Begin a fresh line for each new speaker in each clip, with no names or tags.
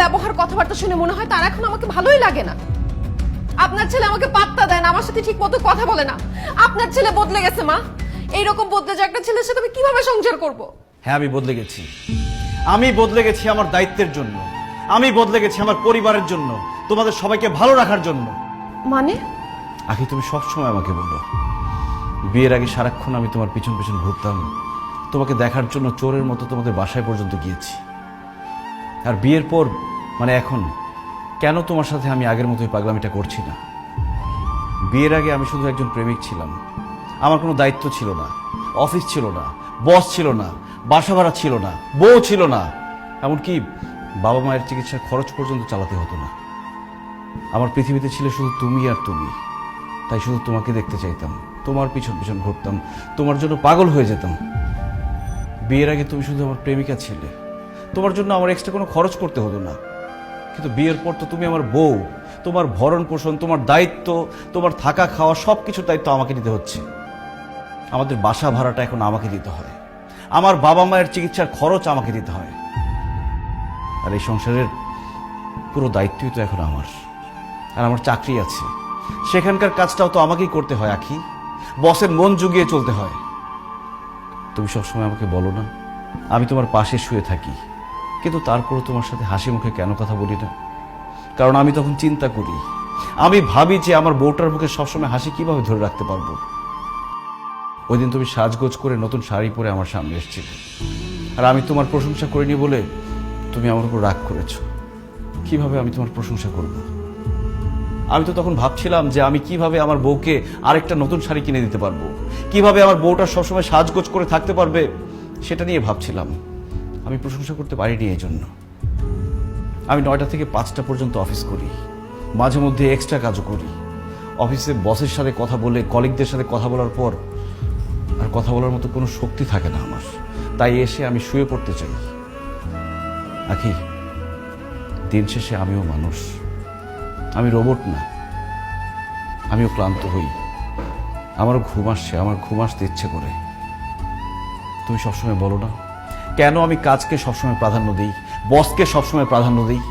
ব্যবহার কথাবার্তা শুনে মনে হয় তার এখন আমাকে ভালোই লাগে না। আপনার ছেলে আমাকে পাত্তা দেয় না, আমার সাথে ঠিক মতো কথা বলে না। আপনার ছেলে বদলে গেছে মা। এইরকম বদলে যে একটা ছেলের সাথে আমি কিভাবে সংসার করব?
হ্যাঁ, আমি বদলে গেছি। আমি বদলে গেছি আমার দায়িত্বের জন্য, আমি বদলে গেছি আমার পরিবারের জন্য, তোমাদের সবাইকে ভালো রাখার জন্য।
মানে?
আখি, তুমি সবসময় আমাকে বলো বিয়ের আগে সারাক্ষণ আমি তোমার পিছন পিছন ঘুরতাম, তোমাকে দেখার জন্য চোরের মতো তোমাদের বাসায় পর্যন্ত গিয়েছি। আর বিয়ের পর মানে এখন কেন তোমার সাথে আমি আগের মতোই পাগলামিটা করছি না? বিয়ের আগে আমি শুধু একজন প্রেমিক ছিলাম, আমার কোনো দায়িত্ব ছিল না, অফিস ছিল না, বস ছিল না, বাসা ভাড়া ছিল না, বউ ছিল না, এমনকি বাবা মায়ের চিকিৎসার খরচ পর্যন্ত চালাতে হতো না। আমার পৃথিবীতে ছিল শুধু তুমি আর তুমি। তাই শুধু তোমাকে দেখতে চাইতাম, তোমার পিছন পিছন ঘুরতাম, তোমার জন্য পাগল হয়ে যেতাম। বিয়ের আগে তুমি শুধু আমার প্রেমিকা ছিলে, তোমার জন্য আমার এক্সট্রা কোনো খরচ করতে হতো না। কিন্তু বিয়ের পর তো তুমি আমার বউ, তোমার ভরণ পোষণ, তোমার দায়িত্ব, তোমার থাকা খাওয়া সব কিছুর দায়িত্ব আমাকে নিতে হচ্ছে। আমাদের বাসা ভাড়াটা এখন আমাকে দিতে হয়, আমার বাবা মায়ের চিকিৎসার খরচ আমাকে দিতে হয়। আর এই সংসারের পুরো দায়িত্বই তো এখন আমার। আর আমার চাকরি আছে, সেখানকার কাজটাও তো আমাকেই করতে হয় আখি। বসের মন জুগিয়ে চলতে হয়। তুমি সবসময় আমাকে বলো না আমি তোমার পাশে শুয়ে থাকি, কিন্তু তারপরও তোমার সাথে হাসি মুখে কেন কথা বলি না? কারণ আমি তখন চিন্তা করি, আমি ভাবি যে আমার বউটার মুখে সবসময় হাসি কিভাবে ধরে রাখতে পারবো। ওই দিন তুমি সাজগোজ করে নতুন শাড়ি পরে আমার সামনে এসেছিলে, আর আমি তোমার প্রশংসা করিনি বলে তুমি আমার উপর রাগ করেছো। কিভাবে আমি তোমার প্রশংসা করব? আমি তো তখন ভাবছিলাম যে আমি কিভাবে আমার বউকে আরেকটা নতুন শাড়ি কিনে দিতে পারবো, কিভাবে আমার বউটা সবসময় সাজগোজ করে থাকতে পারবে, সেটা নিয়ে ভাবছিলাম। আমি প্রশংসা করতে পারিনি এই জন্য। আমি 9টা থেকে 5টা পর্যন্ত অফিস করি, মাঝে মধ্যে এক্সট্রা কাজও করি। অফিসে বসের সাথে কথা বলে, কলিগদের সাথে কথা বলার পর আর কথা বলার মতো কোনো শক্তি থাকে না আমার। তাই এসে আমি শুয়ে পড়তে চাই। আখি, দিন শেষে আমিও মানুষ, আমি রোবট না। আমিও ক্লান্ত হই, আমারও ঘুম আসছে, আমার ঘুম আসতে ইচ্ছে করে। তুমি সবসময় বলো না কেন আমি কাজকে সবসময় প্রাধান্য দিই, বসকে সবসময় প্রাধান্য দিই?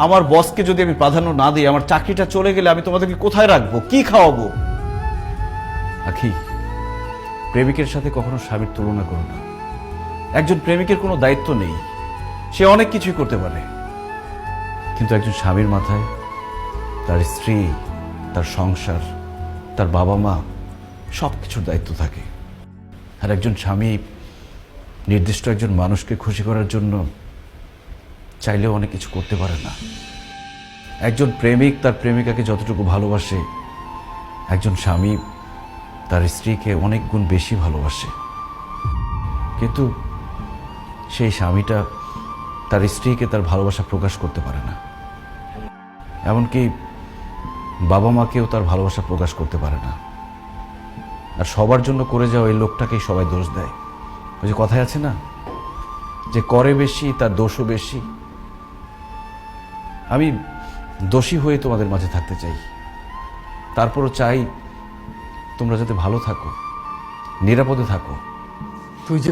আমার বসকে যদি আমি প্রাধান্য না দিই, আমার চাকরিটা চলে গেলে আমি তোমাদেরকে কোথায় রাখবো, কি খাওয়াবো? আখি, প্রেমিকের সাথে কখনো স্বামীর তুলনা করো না। একজন প্রেমিকের কোনো দায়িত্ব নেই, সে অনেক কিছুই করতে পারে, কিন্তু একজন স্বামীর মাথায় তার স্ত্রী, তার সংসার, তার বাবা মা সব কিছুর দায়িত্ব থাকে। আর একজন স্বামী নির্দিষ্ট একজন মানুষকে খুশি করার জন্য চাইলেও অনেক কিছু করতে পারে না। একজন প্রেমিক তার প্রেমিকাকে যতটুকু ভালোবাসে, একজন স্বামী তার স্ত্রীকে অনেক গুণ বেশি ভালোবাসে। কিন্তু সেই স্বামীটা তার স্ত্রীকে তার ভালোবাসা প্রকাশ করতে পারে না। এমনকি বাবা মাকেও তার ভালোবাসা প্রকাশ করতে পারে না। আর সবার জন্য করে যাওয়া এই লোকটাকেই সবাই দোষ দেয়। ওই যে কথায় আছে না, যে করে বেশি তার দোষও বেশি। আমি দোষী হয়ে তোমাদের মাঝে থাকতে চাই, তারপরও চাই তোমরা যাতে ভালো থাকো, নিরাপদে থাকো।